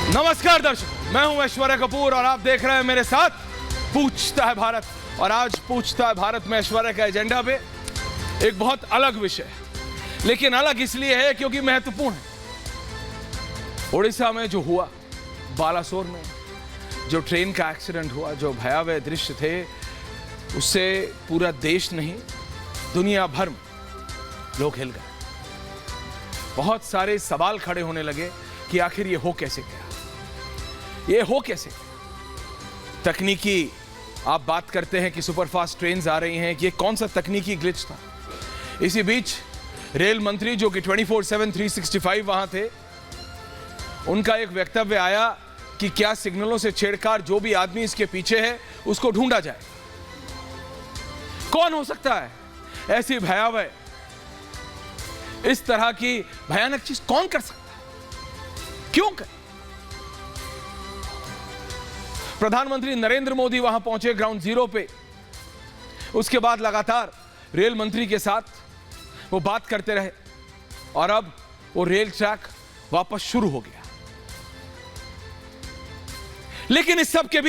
नमस्कार दर्शकों, मैं हूं ऐश्वर्या कपूर और आप देख रहे हैं मेरे साथ पूछता है भारत। और आज पूछता है भारत में ऐश्वर्या का एजेंडा पे एक बहुत अलग विषय है, लेकिन अलग इसलिए है क्योंकि महत्वपूर्ण है। उड़ीसा में जो हुआ, बालासोर में जो ट्रेन का एक्सीडेंट हुआ, जो भयावह दृश्य थे, उससे पूरा देश नहीं दुनिया भर में लोग हिल गए। बहुत सारे सवाल खड़े होने लगे कि आखिर ये हो कैसे गया, ये हो कैसे गया। तकनीकी आप बात करते हैं कि सुपरफास्ट ट्रेन्स आ रही हैं, कि ये कौन सा तकनीकी ग्लिच था। इसी बीच रेल मंत्री जो कि 24/7 365 वहां थे, उनका एक वक्तव्य आया कि क्या सिग्नलों से छेड़छाड़ जो भी आदमी इसके पीछे है उसको ढूंढा जाए। कौन हो सकता है ऐसी भयावह, इस तरह की भयानक चीज कौन कर सकता है, क्यों कर? प्रधानमंत्री नरेंद्र मोदी वहां पहुंचे ग्राउंड जीरो पे। उसके बाद लगातार रेल मंत्री के साथ वो बात करते रहे और अब वो रेल ट्रैक वापस शुरू हो गया। लेकिन इस सब के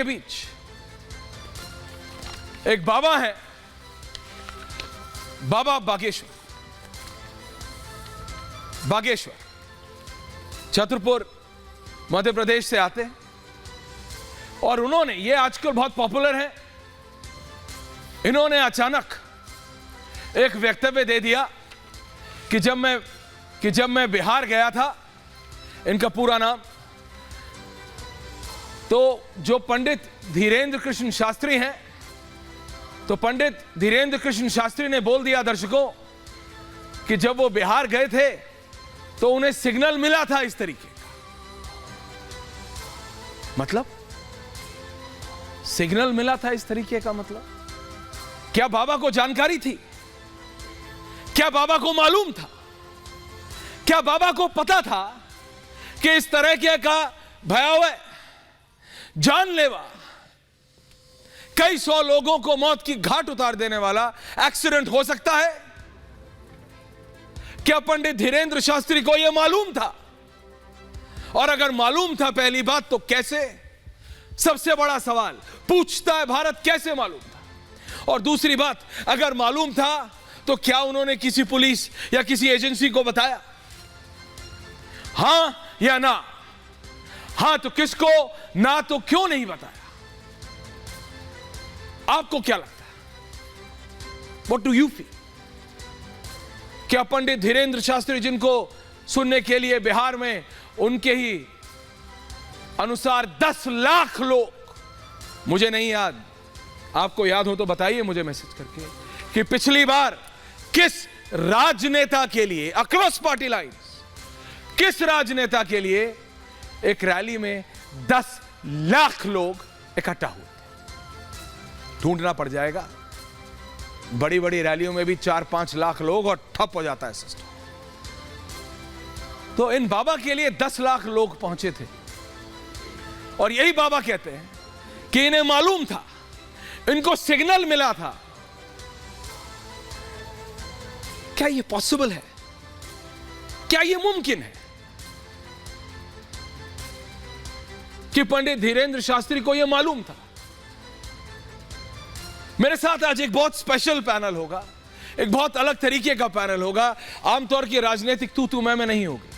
बीच एक बाबा है, बाबा बागेश्वर छतरपुर मध्य प्रदेश से आते हैं और उन्होंने, ये आजकल बहुत पॉपुलर है, इन्होंने अचानक एक वक्तव्य दे दिया कि जब मैं बिहार गया था, इनका पूरा नाम तो जो पंडित धीरेन्द्र कृष्ण शास्त्री हैं, तो पंडित धीरेन्द्र कृष्ण शास्त्री ने बोल दिया दर्शकों कि जब वो बिहार गए थे तो उन्हें सिग्नल मिला था इस तरीके का। मतलब सिग्नल मिला था इस तरीके का मतलब क्या बाबा को जानकारी थी? क्या बाबा को मालूम था? क्या बाबा को पता था कि इस तरह का भयावह, जानलेवा, कई सौ लोगों को मौत की घाट उतार देने वाला एक्सीडेंट हो सकता है? क्या पंडित धीरेन्द्र शास्त्री को यह मालूम था? और अगर मालूम था, पहली बात तो कैसे? सबसे बड़ा सवाल, पूछता है भारत, कैसे मालूम था? और दूसरी बात, अगर मालूम था तो क्या उन्होंने किसी पुलिस या किसी एजेंसी को बताया? हां या ना? हां तो किसको, ना तो क्यों नहीं बताया? आपको क्या लगता है? What do you feel? क्या पंडित धीरेन्द्र शास्त्री, जिनको सुनने के लिए बिहार में उनके ही अनुसार 10 लाख लोग, मुझे नहीं याद, आपको याद हो तो बताइए मुझे मैसेज करके, कि पिछली बार किस राजनेता के लिए, अक्रॉस पार्टी लाइंस, किस राजनेता के लिए एक रैली में 10 लाख लोग इकट्ठा हुए? ढूंढना पड़ जाएगा। बड़ी बड़ी रैलियों में भी 4-5 लाख लोग और ठप हो जाता है सिस्टम। तो इन बाबा के लिए 10 लाख लोग पहुंचे थे और यही बाबा कहते हैं कि इन्हें मालूम था, इनको सिग्नल मिला था। क्या यह पॉसिबल है? क्या यह मुमकिन है कि पंडित धीरेन्द्र शास्त्री को यह मालूम था? मेरे साथ आज एक बहुत स्पेशल पैनल होगा, एक बहुत अलग तरीके का पैनल होगा। आमतौर की राजनीतिक तू मैं नहीं होगी।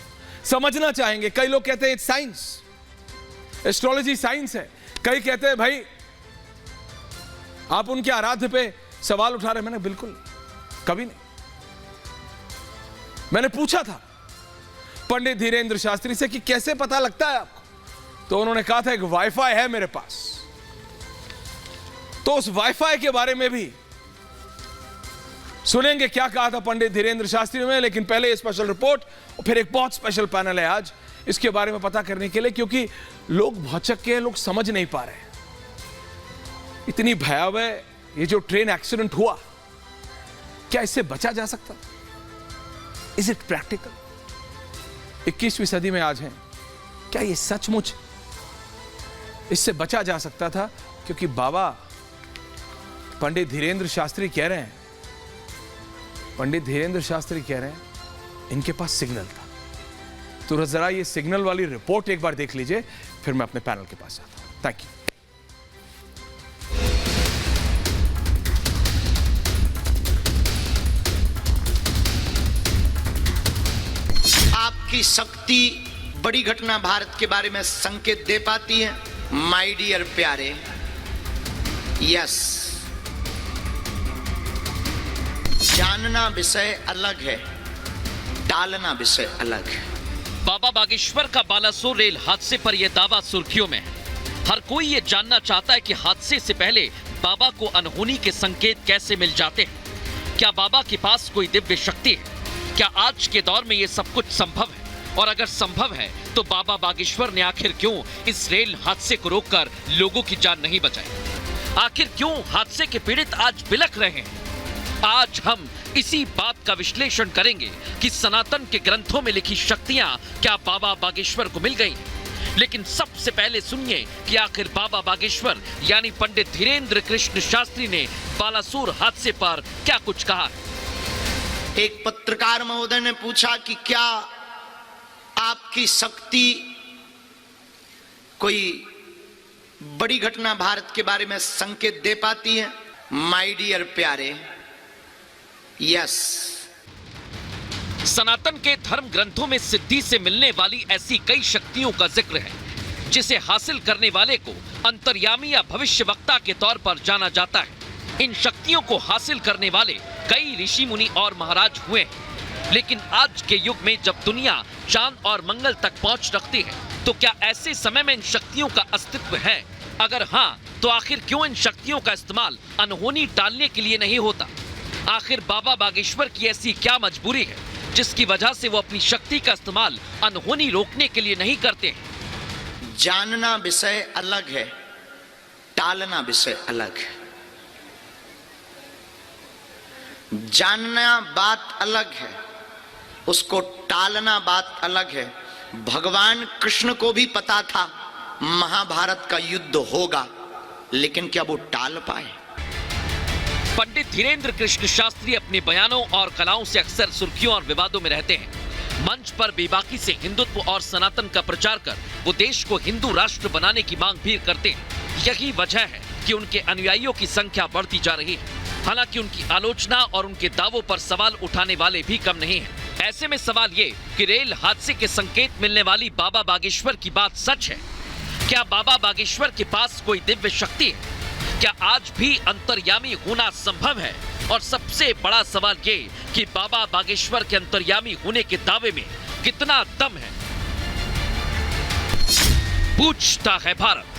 समझना चाहेंगे, कई लोग कहते हैं इट्स साइंस, एस्ट्रोलॉजी साइंस है। कई कहते हैं भाई आप उनके आराध्य पे सवाल उठा रहे। मैंने बिल्कुल नहीं, कभी नहीं। मैंने पूछा था पंडित धीरेन्द्र शास्त्री से कि कैसे पता लगता है आपको, तो उन्होंने कहा था एक वाईफाई है मेरे पास। तो उस वाईफाई के बारे में भी सुनेंगे क्या कहा था पंडित धीरेन्द्र शास्त्री में। लेकिन पहले स्पेशल रिपोर्ट और फिर एक बहुत स्पेशल पैनल है आज इसके बारे में पता करने के लिए, क्योंकि लोग भौचक के, लोग समझ नहीं पा रहे। इतनी भयावह ये जो ट्रेन एक्सीडेंट हुआ, क्या इससे बचा जा सकता? Is it practical? 21वीं सदी में आज हैं, क्या ये सचमुच इससे बचा जा सकता था? क्योंकि बाबा पंडित धीरेन्द्र शास्त्री कह रहे हैं, पंडित धीरेन्द्र शास्त्री कह रहे हैं इनके पास सिग्नल था। तो जरा ये सिग्नल वाली रिपोर्ट एक बार देख लीजिए, फिर मैं अपने पैनल के पास आता हूं। Thank you. आपकी शक्ति बड़ी घटना भारत के बारे में संकेत दे पाती है। माय डियर प्यारे, यस, जानना विषय अलग है, टालना विषय अलग है। बाबा बागेश्वर का बालासोर रेल हादसे पर यह दावा सुर्खियों में है। हर कोई ये जानना चाहता है कि हादसे से पहले बाबा को अनहोनी के संकेत कैसे मिल जाते हैं। क्या बाबा के पास कोई दिव्य शक्ति है? क्या आज के दौर में यह सब कुछ संभव है? और अगर संभव है तो बाबा बागेश्वर ने आखिर क्यों इस रेल हादसे को रोककर लोगों की जान नहीं बचाई? आखिर क्यों हादसे के पीड़ित आज बिलख रहे हैं? आज हम इसी बात का विश्लेषण करेंगे कि सनातन के ग्रंथों में लिखी शक्तियां क्या बाबा बागेश्वर को मिल गई। लेकिन सबसे पहले सुनिए कि आखिर बाबा बागेश्वर यानी पंडित धीरेन्द्र कृष्ण शास्त्री ने बालासोर हादसे पर क्या कुछ कहा। एक पत्रकार महोदय ने पूछा कि क्या आपकी शक्ति कोई बड़ी घटना भारत के बारे में संकेत दे पाती है। माय डियर प्यारे, यस, सनातन के धर्म ग्रंथों में सिद्धि से मिलने वाली ऐसी कई शक्तियों का जिक्र है जिसे हासिल करने वाले को अंतर्यामी या भविष्यवक्ता के तौर पर जाना जाता है। इन शक्तियों को हासिल करने वाले कई ऋषि मुनि और महाराज हुए हैं। लेकिन आज के युग में जब दुनिया चांद और मंगल तक पहुंच रखती है, तो क्या ऐसे समय में इन शक्तियों का अस्तित्व है? अगर हाँ, तो आखिर क्यों इन शक्तियों का इस्तेमाल अनहोनी टालने के लिए नहीं होता? आखिर बाबा बागेश्वर की ऐसी क्या मजबूरी है जिसकी वजह से वो अपनी शक्ति का इस्तेमाल अनहोनी रोकने के लिए नहीं करते हैं? जानना विषय अलग है, टालना विषय अलग है। जानना बात अलग है, उसको टालना बात अलग है। भगवान कृष्ण को भी पता था महाभारत का युद्ध होगा, लेकिन क्या वो टाल पाए? पंडित धीरेन्द्र कृष्ण शास्त्री अपने बयानों और कलाओं से अक्सर सुर्खियों और विवादों में रहते हैं। मंच पर बेबाकी से हिंदुत्व और सनातन का प्रचार कर वो देश को हिंदू राष्ट्र बनाने की मांग भी करते हैं। यही वजह है कि उनके अनुयायियों की संख्या बढ़ती जा रही है। हालांकि उनकी आलोचना और उनके दावों पर सवाल उठाने वाले भी कम नहीं हैं। ऐसे में सवाल ये कि रेल हादसे के संकेत मिलने वाली बाबा बागेश्वर की बात सच है। क्या बाबा बागेश्वर के पास कोई दिव्य शक्ति है? क्या आज भी अंतर्यामी होना संभव है? और सबसे बड़ा सवाल ये कि बाबा बागेश्वर के अंतर्यामी होने के दावे में कितना दम है? पूछता है भारत।